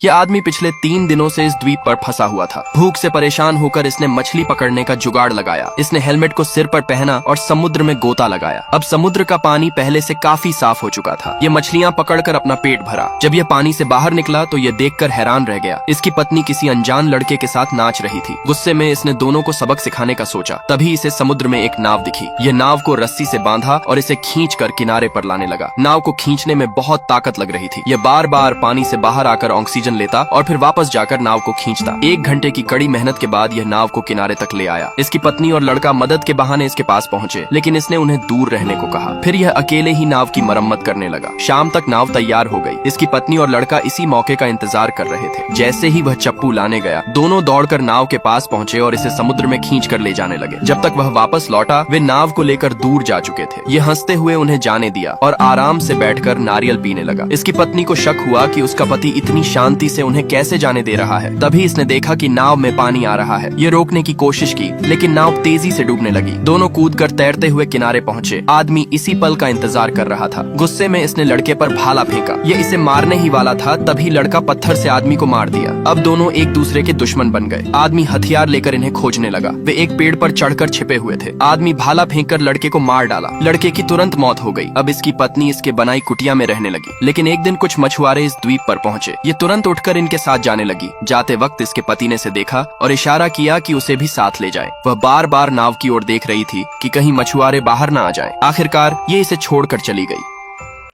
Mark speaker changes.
Speaker 1: यह आदमी पिछले 3 दिनों से इस द्वीप पर फंसा हुआ था। भूख से परेशान होकर इसने मछली पकड़ने का जुगाड़ लगाया। इसने हेलमेट को सिर पर पहना और समुद्र में गोता लगाया। अब समुद्र का पानी पहले से काफी साफ हो चुका था। ये मछलियां पकड़कर अपना पेट भरा। जब यह पानी से बाहर निकला तो यह देखकर हैरान रह गया। इसकी पत्नी किसी अनजान लड़के के साथ नाच रही थी। गुस्से में इसने दोनों को सबक सिखाने का सोचा। तभी इसे समुद्र में एक नाव दिखी। यह नाव को रस्सी से बांधा और इसे खींचकर किनारे पर लाने लगा। नाव को खींचने में बहुत ताकत लग रही थी। यह बार बार पानी से बाहर आकर ऑक्सीजन लेता और फिर वापस जाकर नाव को खींचता। 1 घंटे की कड़ी मेहनत के बाद यह नाव को किनारे तक ले आया। इसकी पत्नी और लड़का मदद के बहाने इसके पास पहुंचे, लेकिन इसने उन्हें दूर रहने को कहा। फिर यह अकेले ही नाव की मरम्मत करने लगा। शाम तक नाव तैयार हो गई। इसकी पत्नी और लड़का इसी मौके का इंतजार कर रहे थे। जैसे ही वह चप्पू लाने गया, दोनों दौड़कर नाव के पास पहुंचे और इसे समुद्र में खींचकर ले जाने लगे। जब तक वह वापस लौटा, वे नाव को लेकर दूर जा चुके थे। ये हंसते हुए उन्हें जाने दिया और आराम से बैठकर नारियल पीने लगा। इसकी पत्नी को शक हुआ कि उसका पति इतनी शांति से उन्हें कैसे जाने दे रहा है। तभी इसने देखा कि नाव में पानी आ रहा है। ये रोकने की कोशिश की, लेकिन नाव तेजी से डूबने लगी। दोनों कूदकर तैरते हुए किनारे पहुंचे। आदमी इसी पल का इंतजार कर रहा था। गुस्से में इसने लड़के पर भाला फेंका। ये इसे मारने ही वाला था, तभी लड़का पत्थर से आदमी को मार दिया। अब दोनों एक दूसरे के दुश्मन बन गए। आदमी हथियार लेकर इन्हें खोजने लगा। वे एक पेड़ पर चढ़कर छिपे हुए थे। आदमी भाला फेंककर लड़के को मार डाला। लड़के की तुरंत मौत हो गई। अब इसकी पत्नी इसके बनाई कुटिया में रहने लगी। लेकिन एक दिन कुछ मछुआरे इस द्वीप पर पहुंचे। ये तुरंत उठकर इनके साथ जाने लगी। जाते वक्त इसके पति ने इसे देखा और इशारा किया कि उसे भी साथ ले जाए। वह बार बार नाव की ओर देख रही थी कि कहीं मछुआरे बाहर ना आ जाएं। आखिरकार ये इसे छोड़कर चली गई।